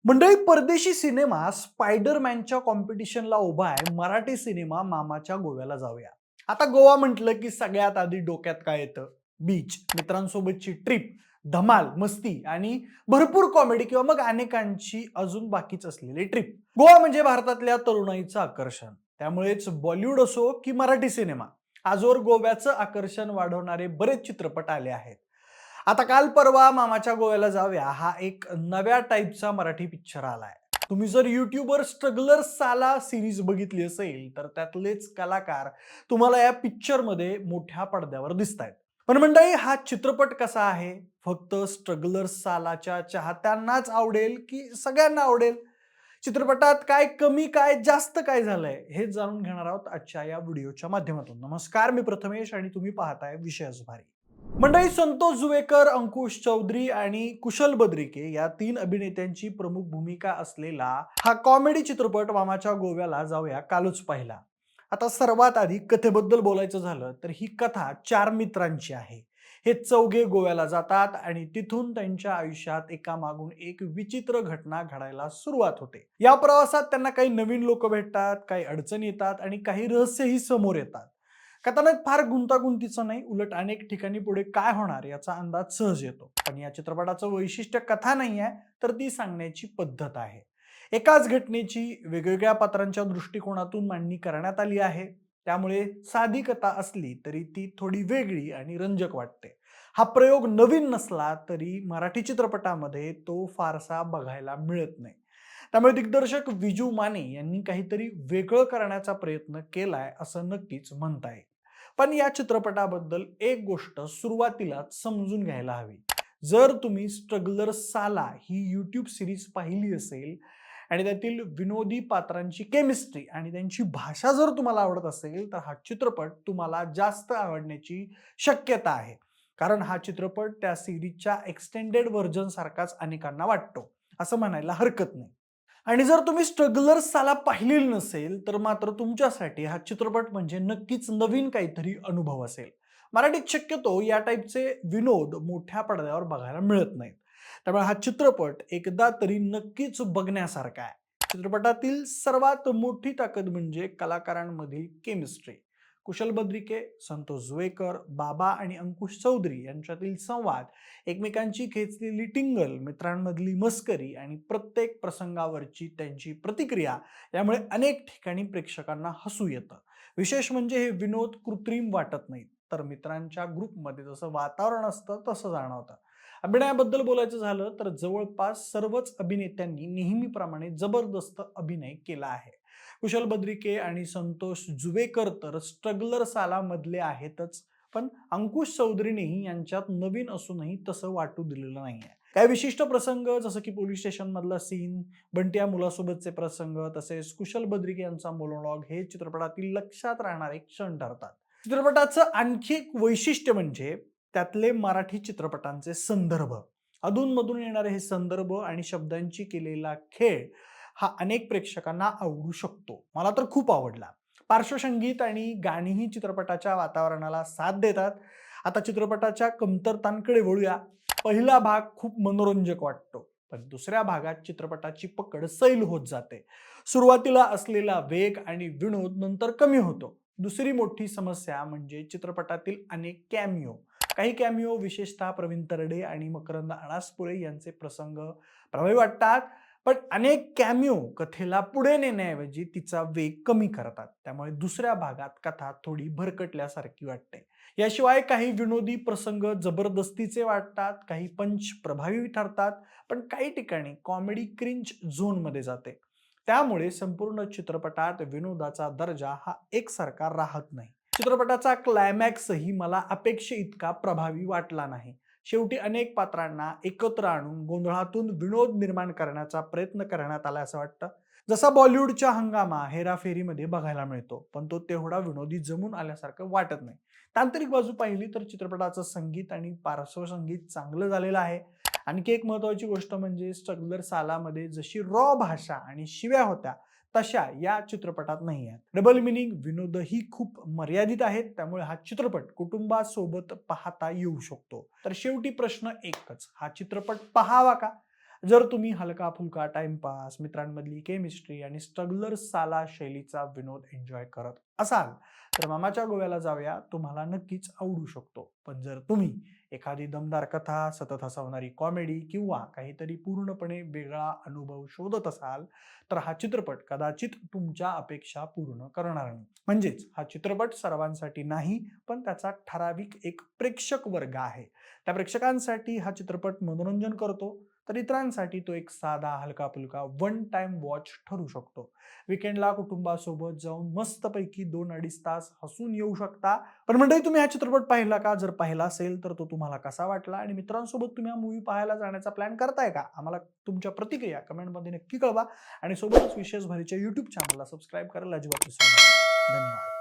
मंडळी, परदेशी सिनेमा स्पायडरमॅनच्या कॉम्पिटिशनला उभा आहे. मराठी सिनेमा मामाच्या गोव्याला जाऊया. आता गोवा म्हटलं की सगळ्यात आधी डोक्यात काय येतं? बीच, मित्रांसोबतची ट्रिप, धमाल, मस्ती आणि भरपूर कॉमेडी किंवा मग अनेकांची अजून बाकीच असलेली ट्रिप. गोवा म्हणजे भारतातल्या तरुणाईचं आकर्षण. त्यामुळेच बॉलिवूड असो की मराठी सिनेमा, आजवर गोव्याचं आकर्षण वाढवणारे बरेच चित्रपट आले आहेत. आता काल परवा मामाच्या गोव्याला जाऊया हा एक नव्या टाईपचा मराठी पिक्चर आलाय. तुम्ही जर युट्यूबवर स्ट्रगलर साला सिरीज बघितली असेल तर त्यातलेच कलाकार तुम्हाला या पिक्चर मध्ये मोठ्या पडद्यावर दिसतायत. पण मंडळी, हा चित्रपट कसा आहे? फक्त स्ट्रगलर सालाच्या चाहत्यांनाच आवडेल की सगळ्यांना आवडेल? चित्रपटात काय कमी, काय जास्त, काय झालंय हे जाणून घेणार आहोत आजच्या या व्हिडिओच्या माध्यमातून. नमस्कार, मी प्रथमेश आणि तुम्ही पाहताय विषयच भारी. मंडळी, संतोष जुवेकर, अंकुश चौधरी आणि कुशल बद्रिके या तीन अभिनेत्यांची प्रमुख भूमिका असलेला हा कॉमेडी चित्रपट मामाच्या गोव्याला जाऊया कालच पाहिला. आता सर्वात आधी कथेबद्दल बोलायचं झालं तर ही कथा चार मित्रांची आहे. हे चौघे गोव्याला जातात आणि तिथून त्यांच्या आयुष्यात एकामागून एक विचित्र घटना घडायला सुरुवात होते. या प्रवासात त्यांना काही नवीन लोक भेटतात, काही अडचणी येतात आणि काही रहस्यही समोर येतात. कथानक फार गुंतागुंतीचं नाही, उलट अनेक ठिकाणी पुढे काय होणार याचा अंदाज सहज येतो. पण या चित्रपटाचं वैशिष्ट्य कथा नाही आहे, तर ती सांगण्याची पद्धत आहे. एकाच घटनेची वेगवेगळ्या पात्रांच्या दृष्टिकोनातून मांडणी करण्यात आली आहे. त्यामुळे साधी कथा असली तरी ती थोडी वेगळी आणि रंजक वाटते. हा प्रयोग नवीन नसला तरी मराठी चित्रपटामध्ये तो फारसा बघायला मिळत नाही. त्यामुळे दिग्दर्शक विजू माने यांनी काहीतरी वेगळं करण्याचा प्रयत्न केलाय असं नक्कीच म्हणता येईल. पण या चित्रपटाबद्दल एक गोष्ट सुरुवातीलाच समजून घ्यायला हवी. जर तुम्ही स्ट्रगलर साला ही यूट्यूब सिरीज पाहिली असेल आणि त्यातील विनोदी पात्रांची केमिस्ट्री आणि त्यांची भाषा जर तुम्हाला आवडत असेल तर हा चित्रपट तुम्हाला जास्त आवडण्याची शक्यता आहे. कारण हा चित्रपट त्या सिरीजच्या एक्सटेंडेड व्हर्जन सारखाच अनेकांना वाटतो, असं म्हणायला हरकत नाही. आणि जर तुम्ही स्ट्रगलर साला पाहिलेली नसेल तर मात्र तुमच्यासाठी हा चित्रपट म्हणजे नक्कीच नवीन काहीतरी अनुभव असेल. मराठीत शक्यतो या टाईपचे विनोद मोठ्या पडद्यावर बघायला मिळत नाहीत. त्यामुळे हा चित्रपट एकदा तरी नक्कीच बघण्यासारखा आहे. चित्रपटातील सर्वात मोठी ताकद म्हणजे कलाकारांमधील केमिस्ट्री. कुशल बद्रिके, संतोष जुवेकर, बाबा आणि अंकुश चौधरी यांच्यातील संवाद, एकमेकांची खेचलेली टिंगल, मित्रांमधली मस्करी आणि प्रत्येक प्रसंगावरची त्यांची प्रतिक्रिया यामुळे अनेक ठिकाणी प्रेक्षकांना हसू येतं. विशेष म्हणजे हे विनोद कृत्रिम वाटत नाहीत, तर मित्रांच्या ग्रुपमध्ये जसं वातावरण असतं तसं जाणवतं. अभिनयाबद्दल बोलायचं झालं तर जवळपास सर्वच अभिनेत्यांनी नेहमीप्रमाणे जबरदस्त अभिनय केला आहे. कुशल बद्रिके आणि संतोष जुवेकर तर स्ट्रगलर सालामधले आहेतच, पण अंकुश चौधरीनेही यांच्यात नवीन असूनही तसं वाटू दिलेलं नाहीये. काही विशिष्ट प्रसंग जसं की पोलीस स्टेशन मधला सीन, बंटी मुलासोबतचे प्रसंग, तसेच कुशल बद्रिके यांचा मोनोलॉग हे चित्रपटातील लक्षात राहणारे क्षण ठरतात. चित्रपटाचं आणखी एक वैशिष्ट्य म्हणजे त्यातले मराठी चित्रपटांचे संदर्भ. अधूनमधून येणारे हे संदर्भ आणि शब्दांची केलेला खेळ हा अनेक प्रेक्षकांना आवडू शकतो. मला तर खूप आवडला. पार्श्वसंगीत आणि गाणीही चित्रपटाच्या वातावरणाला साथ देतात. आता चित्रपटाच्या कमतरतांकडे वळूया. पहिला भाग खूप मनोरंजक वाटतो, पण दुसऱ्या भागात चित्रपटाची पकड सैल होत जाते. सुरुवातीला असलेला वेग आणि विनोद नंतर कमी होतो. दुसरी मोठी समस्या म्हणजे चित्रपटातील अनेक कॅमिओ. काही कॅमिओ, विशेषतः प्रवीण तरडे आणि मकरंद अनासपुरे यांचे प्रसंग प्रभावी वाटतात, पण अनेक कॅमिओ कथेला पुढे नेण्याऐवजी तिचा वेग कमी करतात. त्यामुळे दुसऱ्या भागात कथा थोडी भरकटल्यासारखी वाटते. याशिवाय काही विनोदी प्रसंग जबरदस्तीचे वाटतात, काही पंच प्रभावी ठरतात, पण काही ठिकाणी कॉमेडी क्रिंज झोनमध्ये जाते. त्यामुळे संपूर्ण चित्रपटात विनोदाचा दर्जा हा एकसारखा राहत नाही. चित्रपटाचा क्लायमॅक्सही मला अपेक्षे इतका प्रभावी वाटला नाही. शेवटी अनेक पात्रांना एकत्र आणून गोंधळातून विनोद निर्माण करण्याचा प्रयत्न करण्यात आला असं वाटतं. जसा बॉलिवूडच्या हंगामा हेराफेरीमध्ये बघायला मिळतो, पण तो तेवढा विनोदी जमून आल्यासारखं वाटत नाही. तांत्रिक बाजू पाहिली तर चित्रपटाचं संगीत आणि पार्श्वसंगीत चांगलं झालेलं आहे. आणखी एक महत्वाची गोष्ट म्हणजे स्ट्रगलर सालामध्ये जशी रॉ भाषा आणि शिव्या होत्या तशा या चित्रपटात नाही आहेत. डबल मिनिंग विनोदही खूप मर्यादित आहेत. त्यामुळे हा चित्रपट कुटुंबासोबत पाहता येऊ शकतो. तर शेवटी प्रश्न एकच, हा चित्रपट पहावा का? जर तुम्ही हलका फुलका टाइमपास, मित्रांमधली केमिस्ट्री आणि स्ट्रगलर साला शैलीचा विनोद एन्जॉय करत असाल तर मामाच्या गोव्याला जाऊया तुम्हाला नक्कीच आवडू शकतो. पण जर तुम्ही एखादी दमदार कथा, सतत हसवणारी कॉमेडी किंवा काहीतरी पूर्णपणे वेगळा अनुभव शोधत असाल तर हा चित्रपट कदाचित तुमच्या अपेक्षा पूर्ण करणार नाही. म्हणजेच हा चित्रपट सर्वांसाठी नाही, पण त्याचा ठराविक एक प्रेक्षक वर्ग आहे. त्या प्रेक्षकांसाठी हा चित्रपट मनोरंजन करतो, तर इतरांसाठी तो एक साधा हलका फुलका वन टाइम वॉच ठरू शकतो. विकेंडला कुटुंबासोबत जाऊन मस्तपैकी 2-2.5 तास हसून येऊ शकता. पण मंडळी, तुम्ही हा चित्रपट पाहिला का? जर पाहिला असेल तर तो तुम्हाला कसा वाटला आणि मित्रांसोबत तुम्ही हा मूव्ही पाहायला जाण्याचा प्लॅन करताय का? आम्हाला तुमच्या प्रतिक्रिया कमेंटमध्ये नक्की कळवा आणि सोबतच विशेष भरीच्या YouTube चॅनलला सबस्क्राईब करायला अजिबात विसरू नका. धन्यवाद.